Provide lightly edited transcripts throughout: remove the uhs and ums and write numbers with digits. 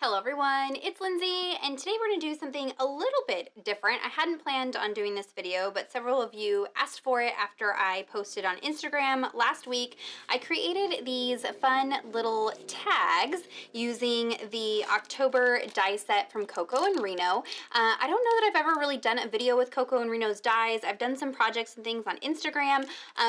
Hello everyone, it's Lindsay, and today we're going to do something a little bit different. I hadn't planned on doing this video, but several of you asked for it after I posted on Instagram last week. I created these fun little tags using the October die set from Coco Reno. I don't know that I've ever really done a video with Coco Reno's dies. I've done some projects and things on Instagram.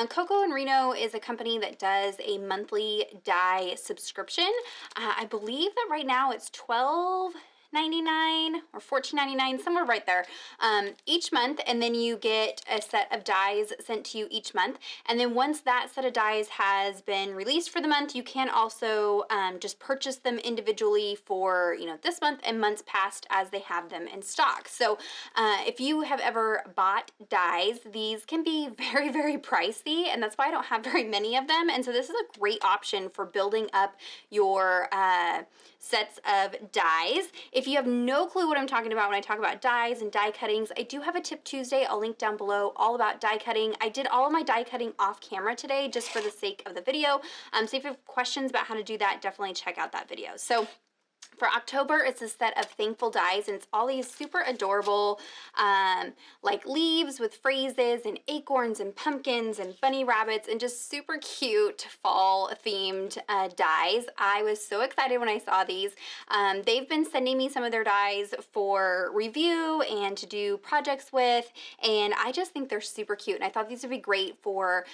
Coco Reno is a company that does a monthly die subscription. I believe that right now it's $12.99 or $14.99, somewhere right there, each month, and then you get a set of dies sent to you each month. And then once that set of dies has been released for the month, you can also just purchase them individually for this month and months past as they have them in stock. So if you have ever bought dies, these can be very, very pricey, and that's why I don't have very many of them. And so this is a great option for building up your sets of dies. If you have no clue what I'm talking about when I talk about dies and die cuttings, I do have a Tip Tuesday. I'll link down below all about die cutting. I did all of my die cutting off camera today just for the sake of the video. So if you have questions about how to do that, definitely check out that video. So for October, it's a set of thankful dies, and it's all these super adorable like leaves with phrases and acorns and pumpkins and bunny rabbits and just super cute fall themed dies. I was so excited when I saw these. They've been sending me some of their dies for review and to do projects with, and I just think they're super cute, and I thought these would be great for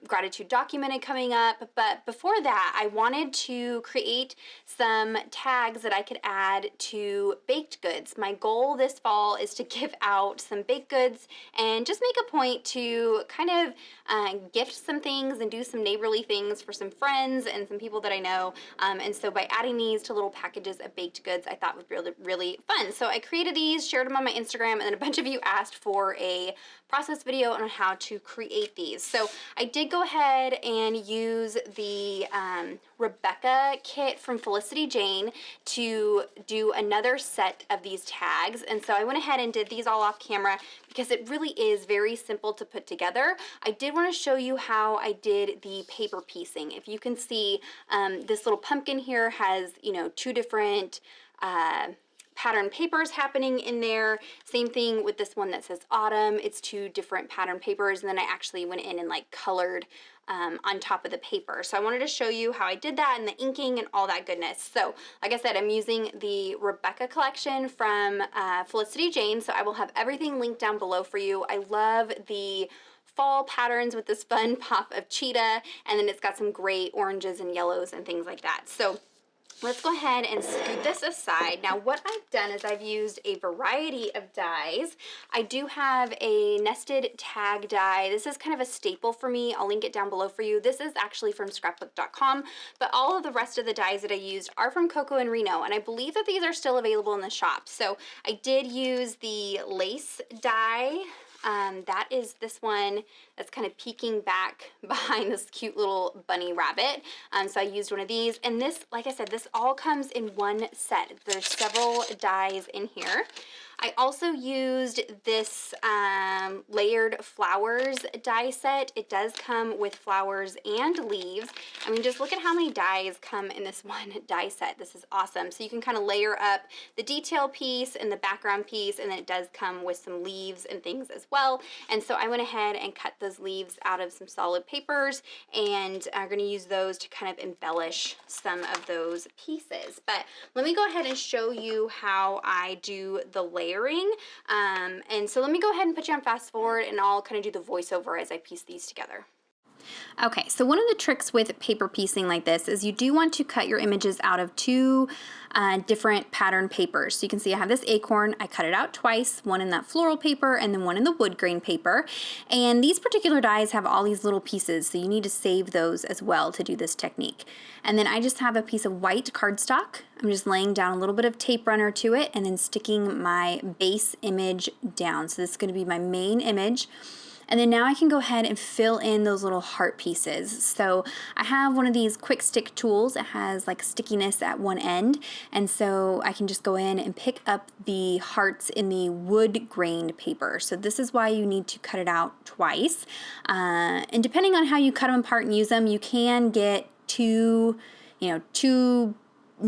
Gratitude Documented coming up. But before that, I wanted to create some tags that I could add to baked goods. My goal this fall is to give out some baked goods and just make a point to kind of gift some things and do some neighborly things for some friends and some people that I know. And so by adding these to little packages of baked goods, I thought would be really, really fun. So I created these, shared them on my Instagram, and then a bunch of you asked for a process video on how to create these. So I did go ahead and use the Rebecca kit from Felicity Jane to do another set of these tags. And so I went ahead and did these all off camera because it really is very simple to put together. I did want to show you how I did the paper piecing. If you can see, this little pumpkin here has, two different pattern papers happening in there. Same thing with this one that says autumn. It's two different pattern papers, and then I actually went in and like colored on top of the paper. So I wanted to show you how I did that and the inking and all that goodness. So like I said, I'm using the Rebecca collection from Felicity Jane, so I will have everything linked down below for you. I love the fall patterns with this fun pop of cheetah, and then it's got some gray, oranges, and yellows and things like that. So let's go ahead and scoot this aside. Now what I've done is I've used a variety of dies. I do have a nested tag die. This is kind of a staple for me. I'll link it down below for you. This is actually from scrapbook.com, but all of the rest of the dies that I used are from Coco Reno, and I believe that these are still available in the shop. So I did use the lace die. That is this one that's kind of peeking back behind this cute little bunny rabbit. So I used one of these, and this, like I said, this all comes in one set. There's several dies in here. I also used this layered flowers die set. It does come with flowers and leaves. I mean, just look at how many dies come in this one die set. This is awesome. So you can kind of layer up the detail piece and the background piece, and then it does come with some leaves and things as well. And so I went ahead and cut those leaves out of some solid papers, and I'm going to use those to kind of embellish some of those pieces. But let me go ahead and show you how I do the layering. And so let me go ahead and put you on fast forward, and I'll kind of do the voiceover as I piece these together. Okay, so one of the tricks with paper piecing like this is you do want to cut your images out of two different pattern papers. So you can see I have this acorn. I cut it out twice, one in that floral paper and then one in the wood grain paper. And these particular dies have all these little pieces, so you need to save those as well to do this technique. And then I just have a piece of white cardstock. I'm just laying down a little bit of tape runner to it and then sticking my base image down. So this is going to be my main image. And then now I can go ahead and fill in those little heart pieces. So I have one of these quick stick tools. It has like stickiness at one end. And so I can just go in and pick up the hearts in the wood grained paper. So this is why you need to cut it out twice. And depending on how you cut them apart and use them, you can get two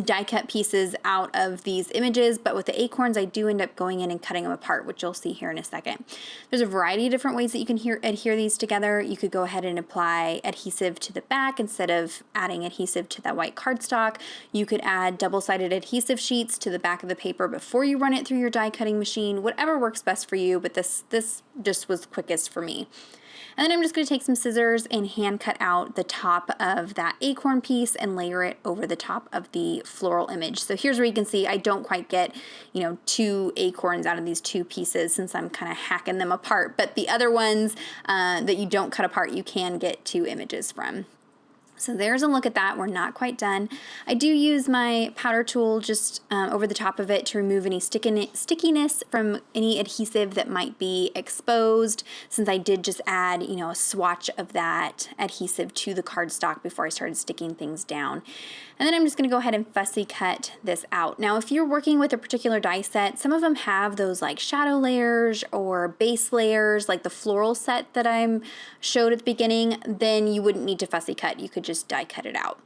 die cut pieces out of these images, but with the acorns I do end up going in and cutting them apart, which you'll see here in a second. There's a variety of different ways that you can adhere these together. You could go ahead and apply adhesive to the back instead of adding adhesive to that white cardstock. You could add double-sided adhesive sheets to the back of the paper before you run it through your die cutting machine, whatever works best for you, but this just was quickest for me. And then I'm just going to take some scissors and hand cut out the top of that acorn piece and layer it over the top of the floral image. So here's where you can see I don't quite get, 2 acorns out of these 2 pieces since I'm kind of hacking them apart. But the other ones that you don't cut apart, you can get 2 images from. So there's a look at that. We're not quite done. I do use my powder tool just over the top of it to remove any stickiness from any adhesive that might be exposed, since I did just add, a swatch of that adhesive to the cardstock before I started sticking things down. And then I'm just going to go ahead and fussy cut this out. Now, if you're working with a particular die set, some of them have those like shadow layers or base layers, like the floral set that I showed at the beginning, then you wouldn't need to fussy cut. You could just die cut it out.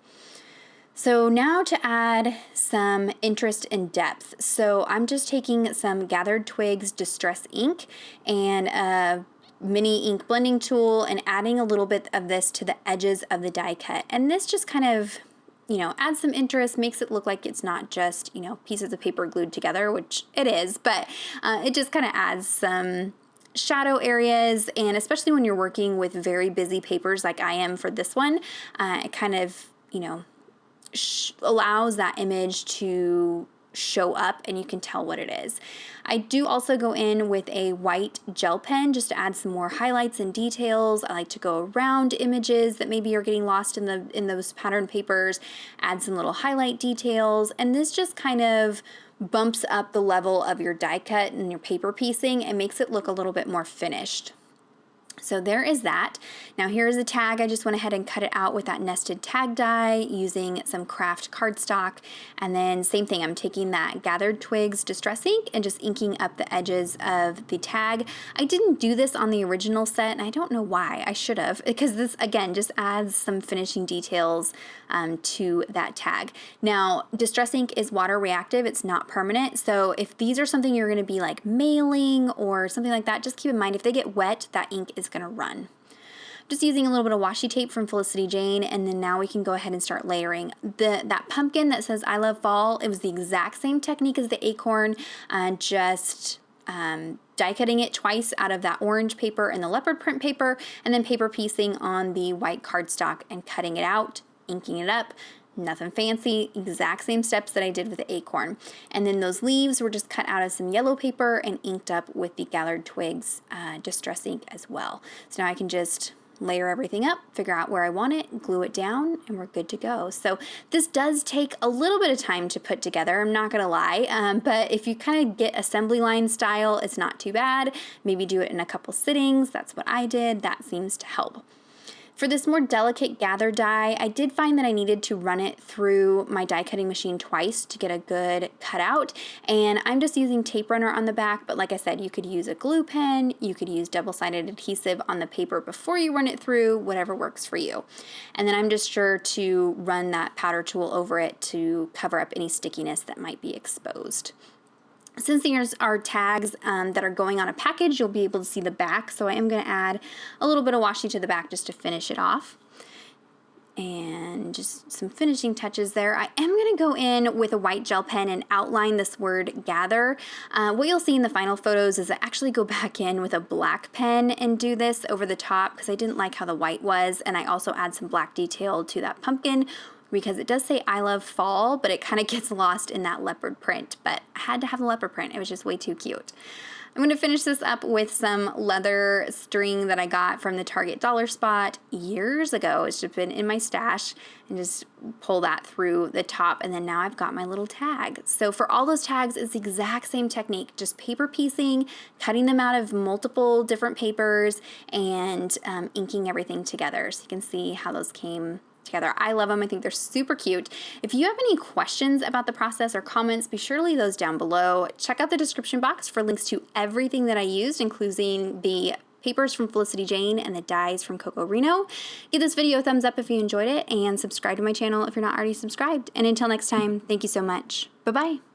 So now to add some interest and depth. So I'm just taking some Gathered Twigs Distress ink and a mini ink blending tool and adding a little bit of this to the edges of the die cut. And this just kind of adds some interest, makes it look like it's not just, pieces of paper glued together, which it is, but it just kind of adds some shadow areas. And especially when you're working with very busy papers like I am for this one, it kind of, allows that image to show up and you can tell what it is. I do also go in with a white gel pen just to add some more highlights and details. I like to go around images that maybe are getting lost in those pattern papers, add some little highlight details, and this just kind of bumps up the level of your die cut and your paper piecing and makes it look a little bit more finished. So there is that. Now here is a tag. I just went ahead and cut it out with that nested tag die using some craft cardstock. And then same thing, I'm taking that Gathered Twigs Distress ink and just inking up the edges of the tag. I didn't do this on the original set and I don't know why. I should have, because this again just adds some finishing details to that tag. Now Distress ink is water reactive, it's not permanent. So if these are something you're gonna be like mailing or something like that, just keep in mind if they get wet, that ink is going to run. Just using a little bit of washi tape from Felicity Jane, and then now we can go ahead and start layering. That pumpkin that says I love fall, it was the exact same technique as the acorn, just die cutting it twice out of that orange paper and the leopard print paper, and then paper piecing on the white cardstock and cutting it out, inking it up. Nothing fancy, exact same steps that I did with the acorn. And then those leaves were just cut out of some yellow paper and inked up with the Gathered Twigs Distress ink as well. So now I can just layer everything up, figure out where I want it, glue it down, and we're good to go. So this does take a little bit of time to put together, I'm not gonna lie, but if you kind of get assembly line style, it's not too bad. Maybe do it in a couple sittings, that's what I did, that seems to help. For this more delicate gather die, I did find that I needed to run it through my die cutting machine twice to get a good cutout, and I'm just using tape runner on the back, but like I said, you could use a glue pen, you could use double-sided adhesive on the paper before you run it through, whatever works for you. And then I'm just sure to run that powder tool over it to cover up any stickiness that might be exposed. Since these are tags that are going on a package, you'll be able to see the back, so I am going to add a little bit of washi to the back just to finish it off. And just some finishing touches there. I am going to go in with a white gel pen and outline this word gather. What you'll see in the final photos is I actually go back in with a black pen and do this over the top because I didn't like how the white was, and I also add some black detail to that pumpkin because it does say I love fall, but it kind of gets lost in that leopard print. But I had to have the leopard print. It was just way too cute. I'm going to finish this up with some leather string that I got from the Target Dollar Spot years ago. It's just been in my stash, and just pull that through the top, and then now I've got my little tag. So for all those tags, it's the exact same technique, just paper piecing, cutting them out of multiple different papers, and inking everything together. So you can see how those came together. I love them. I think they're super cute. If you have any questions about the process or comments, be sure to leave those down below. Check out the description box for links to everything that I used, including the papers from Felicity Jane and the dies from Coco Reno. Give this video a thumbs up if you enjoyed it, and subscribe to my channel if you're not already subscribed. And until next time, thank you so much. Bye-bye.